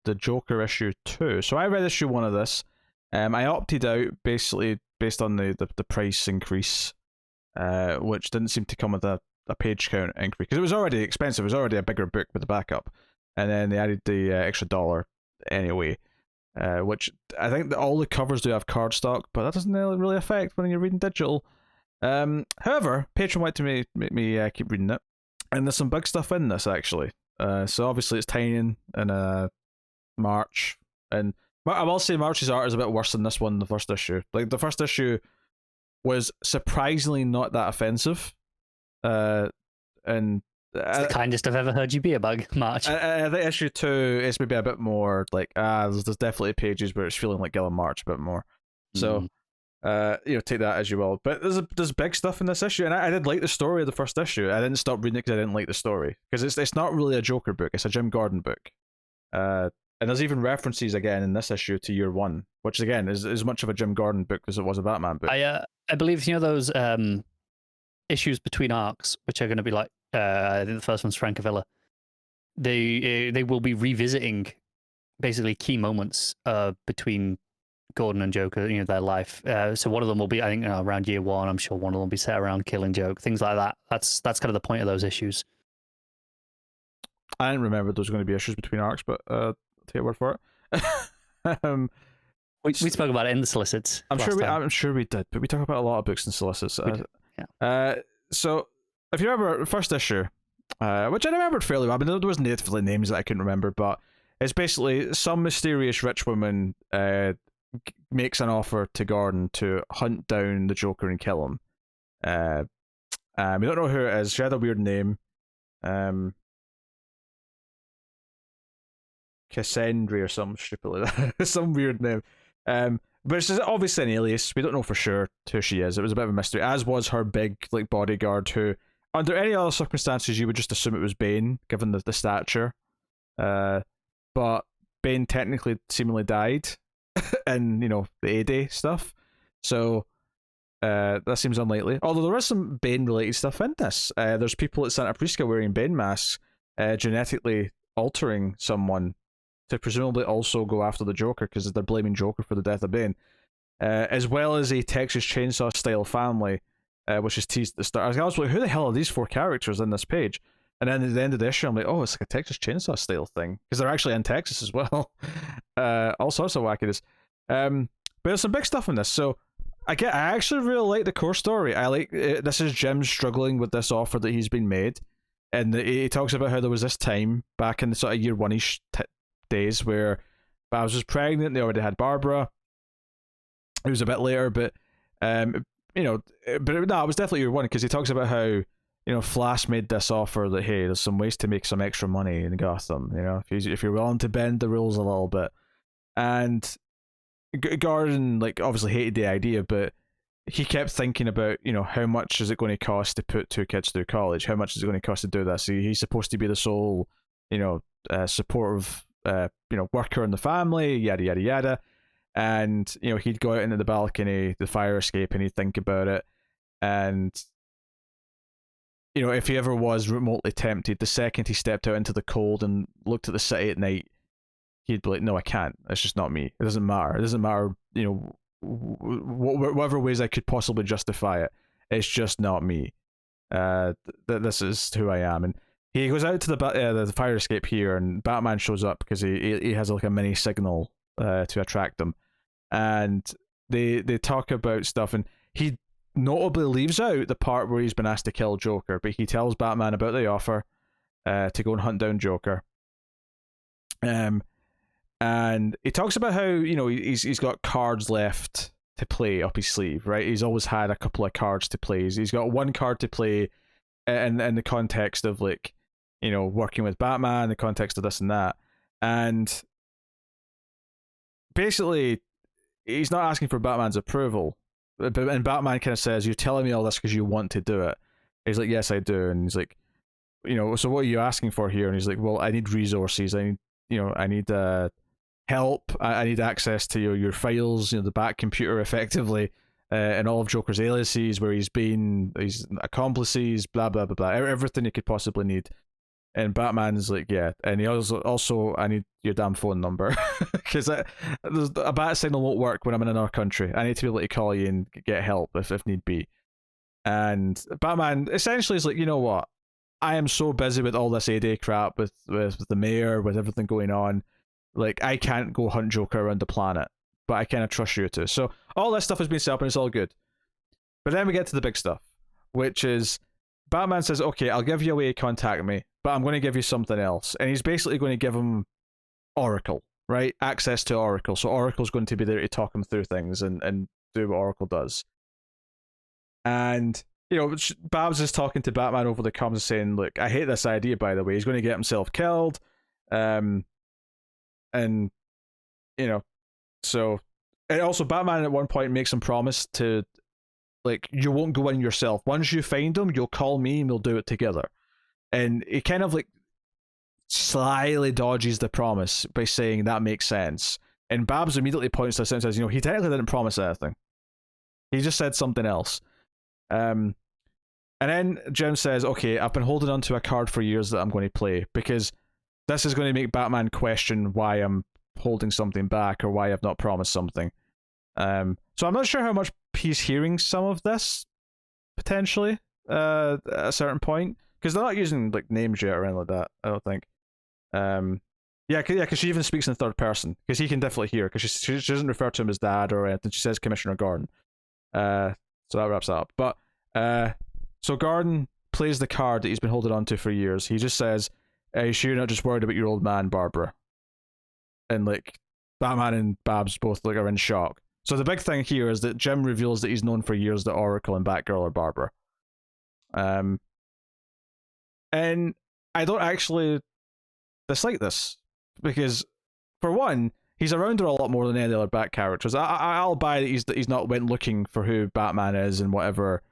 the Joker issue 2. So I read issue 1 of this. I opted out basically based on the price increase, which didn't seem to come with a page count increase because it was already expensive. It was already a bigger book with the backup, and then they added the extra $1 anyway. Which I think that all the covers do have cardstock, but that doesn't really affect when you're reading digital. However, Patreon wanted to make me keep reading it, and there's some big stuff in this actually. So obviously it's tying in March, and I will say March's art is a bit worse than this one, the first issue. Like the first issue was surprisingly not that offensive, and it's the kindest I've ever heard you be about March. I think issue 2 is maybe a bit more like there's definitely pages where it's feeling like Gillen March a bit more. So take that as you will. But there's big stuff in this issue, and I did like the story of the first issue. I didn't stop reading it because I didn't like the story, because it's not really a Joker book. It's a Jim Gordon book. And there's even references again in this issue to Year One, which again is as much of a Jim Gordon book as it was a Batman book. I believe those issues between arcs, which are going to be like I think the first one's Francavilla. They will be revisiting basically key moments between Gordon and Joker, their life. So one of them will be, I think, around Year One. I'm sure one of them will be set around killing Joke, things like that. That's kind of the point of those issues. I didn't remember there was going to be issues between arcs, but I'll take your word for it. We spoke about it in the solicits. I'm sure we did, but we talk about a lot of books in solicits. Yeah. So if you remember first issue, which I remembered fairly well. I mean, there was names that I couldn't remember, but it's basically some mysterious rich woman makes an offer to Gordon to hunt down the Joker and kill him. We don't know who it is. She had a weird name. Cassandra or something stupid like that. Some weird name. But it's obviously an alias. We don't know for sure who she is. It was a bit of a mystery, as was her big bodyguard, who under any other circumstances you would just assume it was Bane, given the stature. But Bane technically seemingly died in the A-Day stuff. So that seems unlikely. Although there is some Bane related stuff in this. There's people at Santa Prisca wearing Bane masks, genetically altering someone to presumably also go after the Joker, because they're blaming Joker for the death of Bane, as well as a Texas Chainsaw style family, which is teased at the start. I was like, who the hell are these 4 characters in this page? And then at the end of the issue, I'm like, oh, it's like a Texas Chainsaw style thing, because they're actually in Texas as well. All sorts of wackiness. But there's some big stuff in this. So I actually really like the core story. I like this is Jim struggling with this offer that he's been made, and he talks about how there was this time back in the sort of Year One-ish days where Babs was pregnant. They already had Barbara. It was a bit later, but it was definitely Year One, because he talks about how Flash made this offer that, hey, there's some ways to make some extra money in Gotham. If you're willing to bend the rules a little bit, and Gordon obviously hated the idea, but he kept thinking about how much is it going to cost to put 2 kids through college? How much is it going to cost to do this? He's supposed to be the sole supportive worker in the family, yada yada yada. And he'd go out into the balcony, the fire escape, and he'd think about it. And if he ever was remotely tempted, the second he stepped out into the cold and looked at the city at night, he'd be like, no, I can't. It's just not me. It doesn't matter. It doesn't matter, whatever ways I could possibly justify it. It's just not me. This is who I am. And he goes out to the fire escape here, and Batman shows up because he has a mini signal to attract them. And they talk about stuff, and he notably leaves out the part where he's been asked to kill Joker, but he tells Batman about the offer to go and hunt down Joker. And he talks about how he's got cards left to play up his sleeve, right? He's always had a couple of cards to play. He's got one card to play in the context of working with Batman, the context of this and that, and basically he's not asking for Batman's approval. And Batman kind of says, "You're telling me all this because you want to do it." He's like, "Yes, I do." And he's like, "So what are you asking for here?" And he's like, "Well, I need resources. I need help. I need access to your files, the back computer, effectively, and all of Joker's aliases, where he's accomplices, blah blah blah blah, everything you could possibly need." And Batman's like, yeah. And he also I need your damn phone number. Because a bat signal won't work when I'm in another country. I need to be able to call you and get help if need be. And Batman essentially is like, you know what? I am so busy with all this A-Day crap, with the mayor, with everything going on. Like, I can't go hunt Joker around the planet. But I kind of trust you to. So all this stuff has been set up and it's all good. But then we get to the big stuff, which is Batman says, okay, I'll give you a way to contact me, but I'm going to give you something else. And he's basically going to give him Oracle, right? Access to Oracle. So Oracle's going to be there to talk him through things and do what Oracle does. And, you know, Babs is talking to Batman over the comms saying, look, I hate this idea, by the way. He's going to get himself killed. And, you know, so... And also, Batman at one point makes him promise to, like, you won't go in yourself. Once you find him, you'll call me and we'll do it together. And he kind of, like, slyly dodges the promise by saying that makes sense. And Babs immediately points to this and says, you know, he technically didn't promise anything. He just said something else. And then Jim says, okay, I've been holding on to a card for years that I'm going to play, because this is going to make Batman question why I'm holding something back or why I've not promised something. So I'm not sure how much he's hearing some of this, potentially, at a certain point, because they're not using, like, names yet or anything like that, I don't think. Because she even speaks in third person, because he can definitely hear, because she doesn't refer to him as dad or anything. She says Commissioner Gordon. So that wraps that up. But so Gordon plays the card that he's been holding on to for years. He just says, "Are you sure you're not just worried about your old man, Barbara?" And, like, Batman and Babs both, like, are in shock. So the big thing here is that Jim reveals that he's known for years that Oracle and Batgirl are Barbara. And I don't actually dislike this, because, for one, he's around her a lot more than any other Bat characters. I'll buy that he's not went looking for who Batman is and whatever,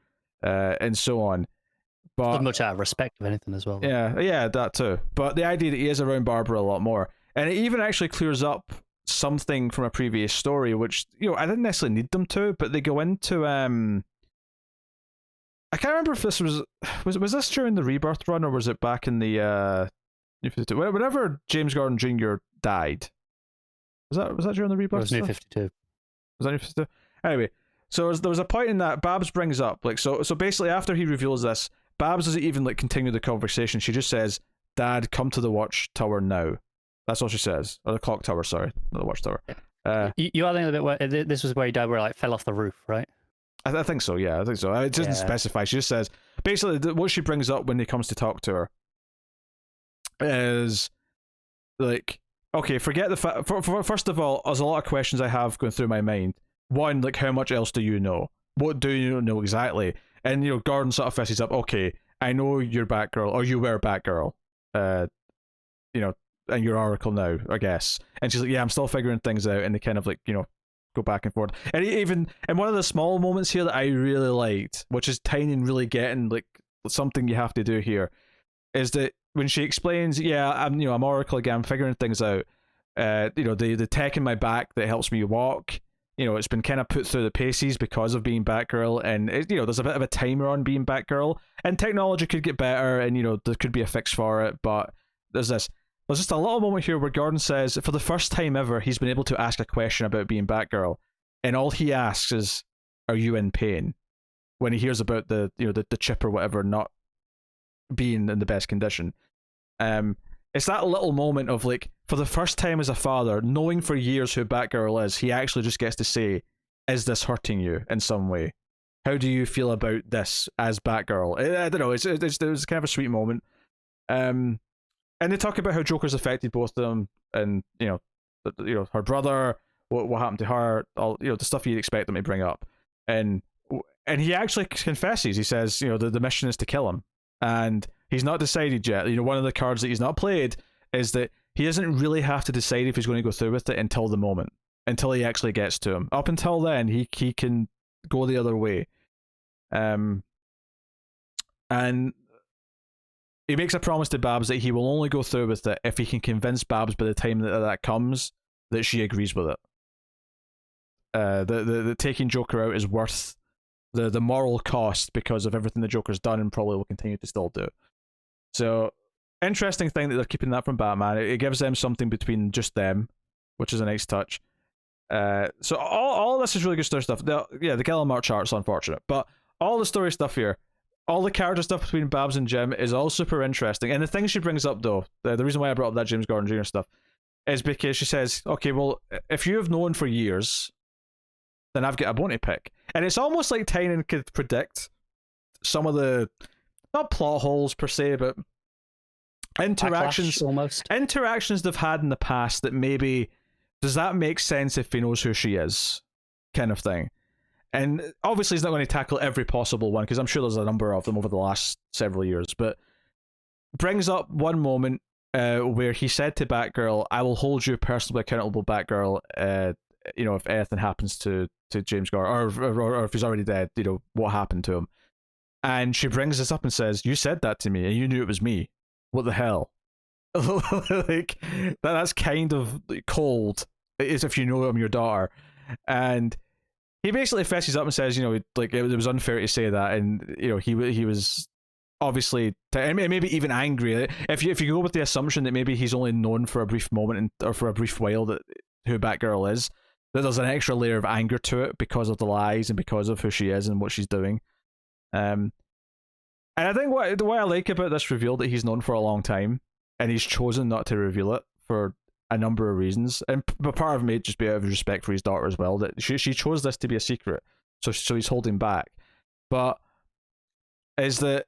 and so on. But not much out of respect of anything as well. Yeah, that too. But the idea that he is around Barbara a lot more, and it even actually clears up something from a previous story, which, you know, I didn't necessarily need them to, but they go into I can't remember if this was this during the Rebirth run, or was it back in the New 52? Whenever James Gordon Jr. died, was that during the Rebirth? It was New 52. Was that New 52? Anyway, so there was a point in that Babs brings up, like, so basically after he reveals this, Babs doesn't even, like, continue the conversation. She just says, "Dad, come to the watchtower now." That's all she says. Or the clock tower, sorry. Not the watchtower. You are thinking a bit where this was where he died, where, like, fell off the roof, right? I think so, yeah. I think so. It doesn't specify. She just says, basically, what she brings up when he comes to talk to her is, like, okay, forget the fact. First of all, there's a lot of questions I have going through my mind. One, like, how much else do you know? What do you know exactly? And, you know, Gordon sort of fesses up, okay, I know you're Batgirl, or you were Batgirl. You know, and your Oracle now, I guess. And she's like, yeah, I'm still figuring things out. And they kind of, like, you know, go back and forth. And even, and one of the small moments here that I really liked, which is tiny and really getting, like, something you have to do here, is that when she explains, yeah, I'm Oracle again, I'm figuring things out. You know, the tech in my back that helps me walk, you know, it's been kind of put through the paces because of being Batgirl, and you know, there's a bit of a timer on being Batgirl, and technology could get better, and, you know, there could be a fix for it, but there's just a little moment here where Gordon says, for the first time ever, he's been able to ask a question about being Batgirl, and all he asks is, "Are you in pain?" When he hears about the chip or whatever not being in the best condition. It's that little moment of, like, for the first time as a father, knowing for years who Batgirl is, he actually just gets to say, "Is this hurting you in some way? How do you feel about this as Batgirl?" I don't know. It was kind of a sweet moment. And they talk about how Joker's affected both of them, and, you know, her brother, what happened to her, all, you know, the stuff you'd expect them to bring up, and he actually confesses. He says, you know, the mission is to kill him, and he's not decided yet. You know, one of the cards that he's not played is that he doesn't really have to decide if he's going to go through with it until the moment, until he actually gets to him. Up until then, he can go the other way. And he makes a promise to Babs that he will only go through with it if he can convince Babs by the time that comes that she agrees with it. The taking Joker out is worth the moral cost because of everything the Joker's done and probably will continue to still do. So interesting thing that they're keeping that from Batman. It gives them something between just them, which is a nice touch. So all of this is really good story stuff. The Gilliam March art's unfortunate, but all the story stuff here, all the character stuff between Babs and Jim is all super interesting. And the thing she brings up, though, the reason why I brought up that James Gordon Jr. stuff, is because she says, okay, well, if you have known for years, then I've got a bone to pick. And it's almost like Tynion could predict some of the, not plot holes per se, but interactions they've had in the past that maybe, does that make sense if he knows who she is, kind of thing. And obviously he's not going to tackle every possible one, because I'm sure there's a number of them over the last several years, but brings up one moment where he said to Batgirl, I will hold you personally accountable, Batgirl, if anything happens to James Gordon, or if he's already dead, what happened to him. And she brings this up and says, you said that to me and you knew it was me. What the hell? Like, that's kind of cold, as if you know I'm your daughter. And he basically fesses up and says, like, it was unfair to say that, and he was obviously maybe even angry. If you go with the assumption that maybe he's only known for a brief moment or for a brief while that who Batgirl is, that there's an extra layer of anger to it because of the lies and because of who she is and what she's doing. And I think what I like about this reveal, that he's known for a long time and he's chosen not to reveal it for a number of reasons, but part of it may just be out of respect for his daughter as well, that she chose this to be a secret, so he's holding back. But is that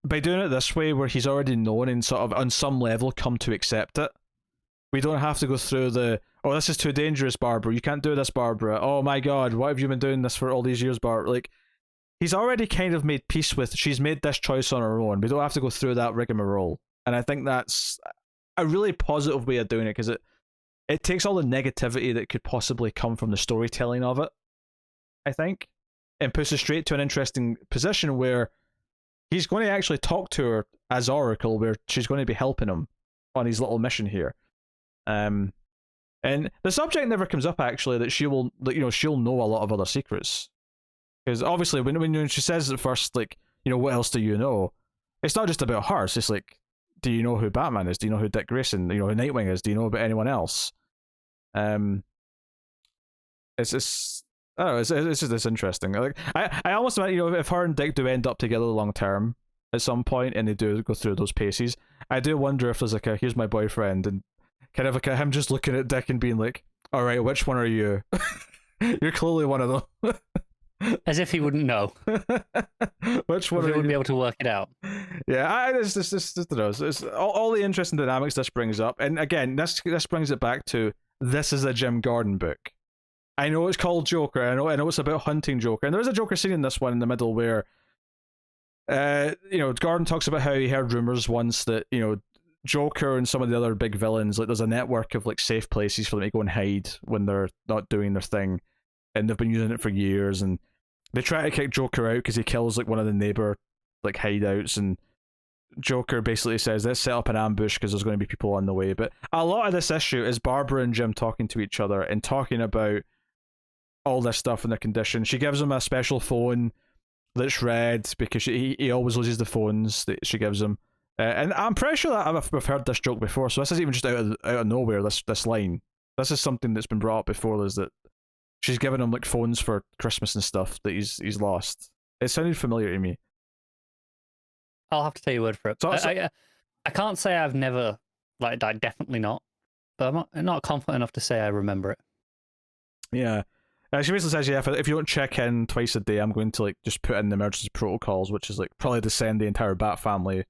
by doing it this way, where he's already known and sort of on some level come to accept it, we don't have to go through the, oh, this is too dangerous, Barbara, you can't do this, Barbara, oh my god, why have you been doing this for all these years, Barbara? Like, he's already kind of made peace with, she's made this choice on her own, we don't have to go through that rigmarole. And I think that's a really positive way of doing it, because it takes all the negativity that could possibly come from the storytelling of it, I think, and puts it straight to an interesting position where he's going to actually talk to her as Oracle, where she's going to be helping him on his little mission here. And the subject never comes up, actually, that she'll know a lot of other secrets, because obviously when she says at first, like, what else do you know, it's not just about her. It's just like, do you know who Batman is? Do you know who Dick Grayson, who Nightwing is? Do you know about anyone else? It's just, I don't know, it's just this interesting. Like, I almost imagine, if her and Dick do end up together long term at some point and they do go through those paces, I do wonder if there's like a, here's my boyfriend, and kind of like him just looking at Dick and being like, all right, which one are you? You're clearly one of them. As if he wouldn't know. Which one? He wouldn't be able to work it out. Yeah, it's all the interesting dynamics this brings up, and again, this brings it back to, this is a Jim Gordon book. I know it's called Joker. I know it's about hunting Joker, and there is a Joker scene in this one in the middle where, Gordon talks about how he heard rumors once that Joker and some of the other big villains, like, there's a network of like safe places for them to go and hide when they're not doing their thing, and they've been using it for years, and they try to kick Joker out because he kills like one of the neighbor like hideouts, and Joker basically says, let's set up an ambush because there's going to be people on the way. But a lot of this issue is Barbara and Jim talking to each other and talking about all this stuff and their condition. She gives him a special phone that's red because he always loses the phones that she gives him. And I'm pretty sure that I've heard this joke before, so this isn't even just out of nowhere, this line. This is something that's been brought up before, is that she's given him like phones for Christmas and stuff that he's lost. It sounded familiar to me. I'll have to take your word for it. I can't say I've never, like, definitely not, but I'm not confident enough to say I remember it. Yeah. She basically says, yeah, if you don't check in twice a day, I'm going to like just put in the emergency protocols, which is like probably to send the entire Bat family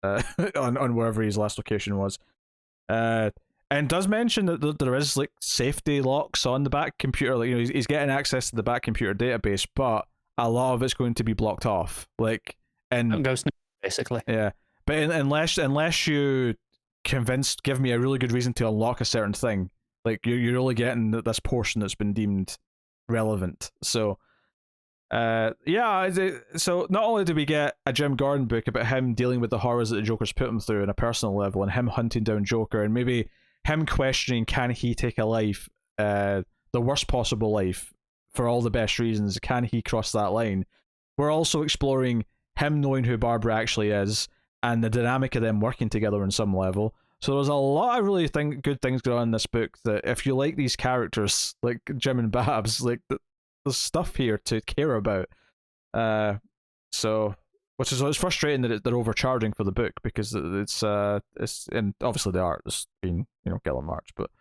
on wherever his last location was. And does mention that there is like safety locks on the Bat computer. Like, he's getting access to the Bat computer database, but a lot of it's going to be blocked off. Like, and ghost, basically. Yeah, but unless you give me a really good reason to unlock a certain thing, like you're only getting this portion that's been deemed relevant. So, so not only do we get a Jim Gordon book about him dealing with the horrors that the Joker's put him through on a personal level, and him hunting down Joker, and maybe him questioning, can he take a life, the worst possible life, for all the best reasons? Can he cross that line? We're also exploring him knowing who Barbara actually is, and the dynamic of them working together on some level. So there's a lot of really good things going on in this book, that if you like these characters, like Jim and Babs, like there's stuff here to care about. So, which is it's frustrating that they're overcharging for the book, because it's and obviously the art has been Gillen March, but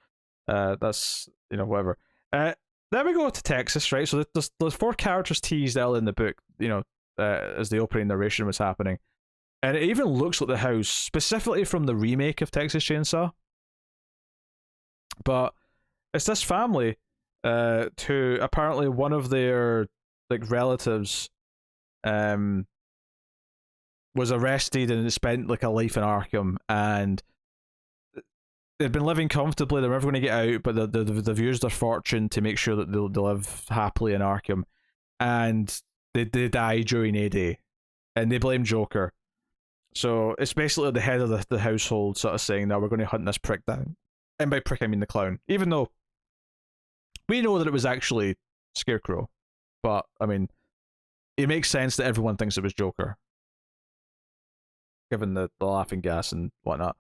that's whatever. Then we go to Texas, right? So there's 4 characters teased early in the book, as the opening narration was happening. And it even looks like the house, specifically from the remake of Texas Chainsaw. But it's this family, to apparently one of their like relatives, was arrested and spent like a life in Arkham, and they'd been living comfortably. They're never going to get out, but they've used their fortune to make sure that they'll live happily in Arkham, and they die during A Day, and they blame Joker. So it's basically the head of the household sort of saying, "No, we're going to hunt this prick down," and by prick I mean the clown. Even though we know that it was actually Scarecrow, but I mean, it makes sense that everyone thinks it was Joker, given the laughing gas and whatnot.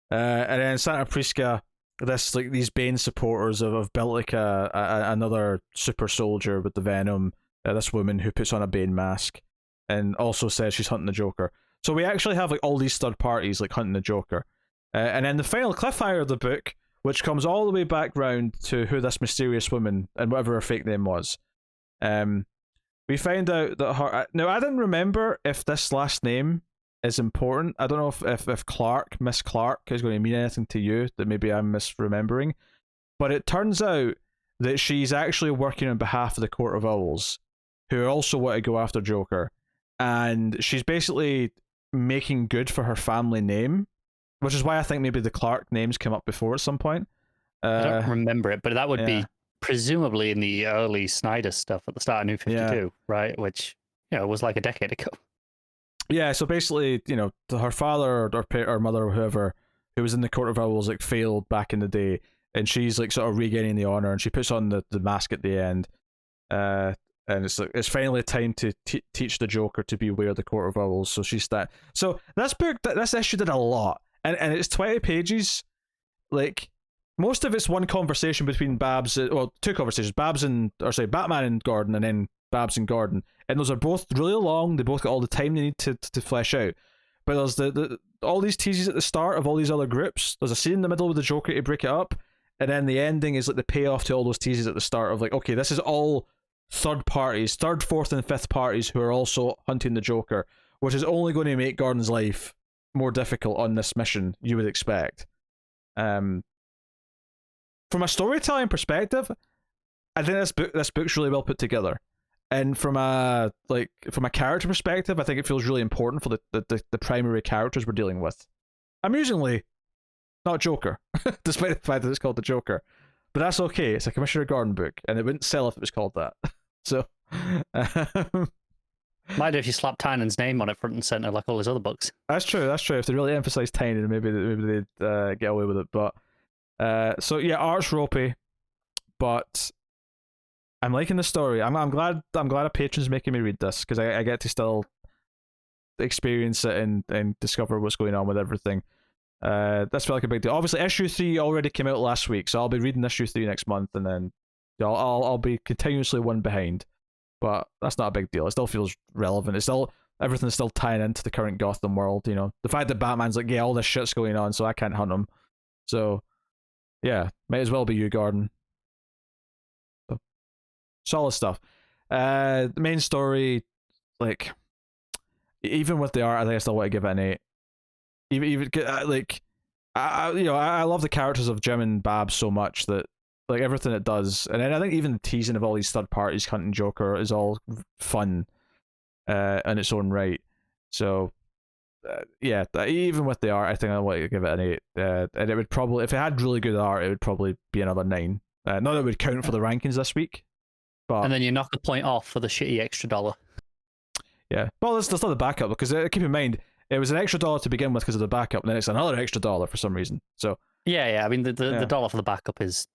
And then Santa Prisca, these Bane supporters have built like another super soldier with the Venom. This woman who puts on a Bane mask and also says she's hunting the Joker. So we actually have like all these third parties like hunting the Joker. And then the final cliffhanger of the book, which comes all the way back round to who this mysterious woman and whatever her fake name was. We find out that her... Now, I didn't remember if this last name is important. I don't know if Clark, Miss Clark, is going to mean anything to you that maybe I'm misremembering. But it turns out that she's actually working on behalf of the Court of Owls, who also want to go after Joker. And she's basically making good for her family name, which is why I think maybe the Clark names came up before at some point. I don't remember it, but that would be presumably in the early Snyder stuff at the start of New 52, right? Which, was like a decade ago. Yeah, so basically, her father or mother or whoever who was in the Court of Owls like failed back in the day, and she's like sort of regaining the honor, and she puts on the mask at the end. And it's finally time to teach the Joker to beware the Court of Owls. So she's that. So this book, this issue did a lot, and it's 20 pages. Like most of it's one conversation between two conversations, Batman and Gordon, and then Babs and Gordon, and those are both really long. They both got all the time they need to flesh out. But there's the all these teases at the start of all these other groups. There's a scene in the middle with the Joker to break it up, and then the ending is like the payoff to all those teases at the start of like, okay, this is all third parties, third, fourth, and fifth parties who are also hunting the Joker, which is only going to make Gordon's life more difficult on this mission, you would expect. From a storytelling perspective, I think this book's really well put together, and from a character perspective, I think it feels really important for the primary characters we're dealing with. Amusingly, not Joker, despite the fact that it's called the Joker. But that's okay. It's a Commissioner Gordon book, and it wouldn't sell if it was called that. So, might do if you slap Tynan's name on it front and center like all his other books. That's true. If they really emphasize Tynan, maybe they'd get away with it. But so yeah, art's ropey, but I'm liking the story. I'm glad a patron's making me read this, because I get to still experience it and discover what's going on with everything. That's felt like a big deal. Obviously, issue 3 already came out last week, so I'll be reading issue 3 next month, and then I'll be continuously one behind. But that's not a big deal. It still feels relevant. Everything's still tying into the current Gotham world. The fact that Batman's like, yeah, all this shit's going on, so I can't hunt him. So yeah, might as well be you, Gordon. So, solid stuff. The main story, like, even with the art, I think I still want to give it an 8. Even like, I love the characters of Jim and Babs so much that like everything it does, and then I think even the teasing of all these third parties hunting Joker is all fun, in its own right. So, yeah, even with the art, I think I want to give it an 8. And it would probably, if it had really good art, it would probably be another 9. Not that it would count for the rankings this week, but and then you knock a point off for the shitty extra $1. Yeah, well, there's still the backup, because keep in mind, it was an extra $1 to begin with because of the backup, and then it's another extra $1 for some reason. So yeah, I mean the $1 for the backup is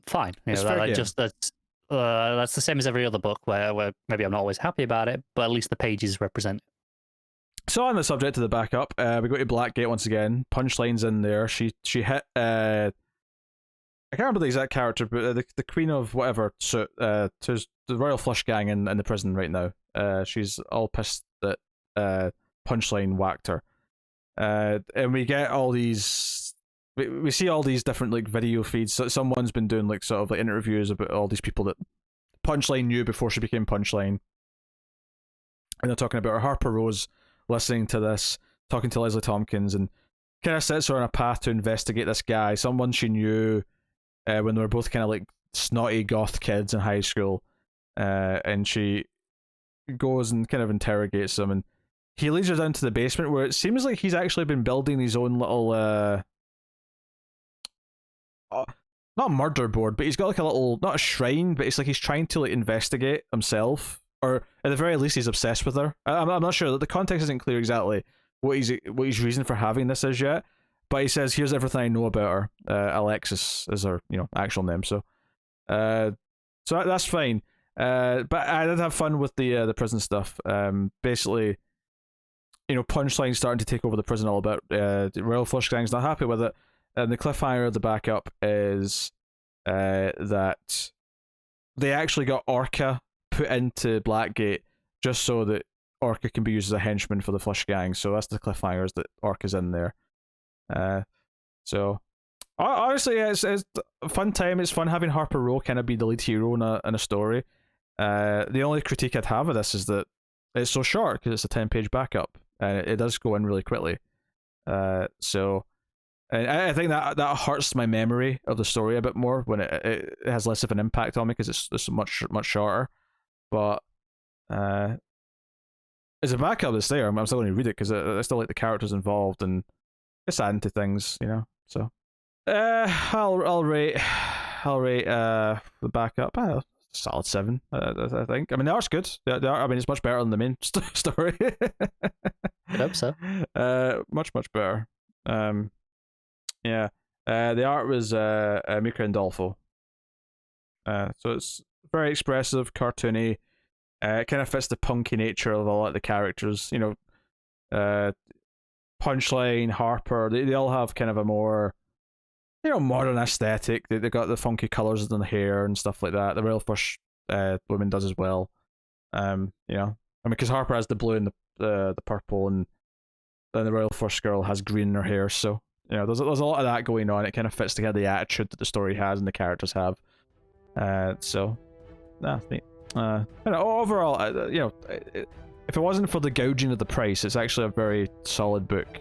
fine. It's that's the same as every other book where maybe I'm not always happy about it, but at least the pages represent it. So on the subject of the backup, we go to Blackgate once again. Punchline's in there. She hit I can't remember the exact character, but the Queen of whatever suit to the Royal Flush Gang in the prison right now. She's all pissed that Punchline whacked her. And we get all these. We see all these different like video feeds. So someone's been doing like sort of like interviews about all these people that Punchline knew before she became Punchline, and they're talking about her. Harper Rose listening to this, talking to Leslie Tompkins, and kind of sets her on a path to investigate this guy, someone she knew when they were both kind of like snotty goth kids in high school, and she goes and kind of interrogates him, and he leads her down to the basement where it seems like he's actually been building his own little not a murder board, but he's got like a little, not a shrine, but it's like he's trying to like investigate himself, or at the very least he's obsessed with her. I'm not sure, the context isn't clear exactly what his reason for having this is yet, but he says, here's everything I know about her. Alexis is her actual name, so that's fine. But I did have fun with the prison stuff. Basically, Punchline starting to take over the prison all about. The Royal Flush Gang's not happy with it, and the cliffhanger of the backup is that they actually got Orca put into Blackgate just so that Orca can be used as a henchman for the Flush Gang. So that's the cliffhanger, is that Orca's in there. So honestly, it's a fun time. It's fun having Harper Row kind of be the lead hero in a story. The only critique I'd have of this is that it's so short because it's a 10-page backup, and it does go in really quickly. So, and I think that hurts my memory of the story a bit more when it has less of an impact on me because it's much shorter. But as a backup that's there, I'm still going to read it because I still like the characters involved and it's adding to things, So, I'll rate the backup solid 7. I think. I mean, the art's good. The art, I mean, it's much better than the main story. I hope so. Much better. Yeah. The art was Mika and Dolfo. So it's very expressive, cartoony. It kind of fits the punky nature of a lot of the characters. Punchline, Harper, they all have kind of a more modern aesthetic. They got the funky colours in the hair and stuff like that. The Royal Flush woman does as well. Because Harper has the blue and the purple, and then the Royal Flush girl has green in her hair. So there's a lot of that going on. It kind of fits together the attitude that the story has and the characters have. So that's neat. Overall, if it wasn't for the gouging of the price, it's actually a very solid book.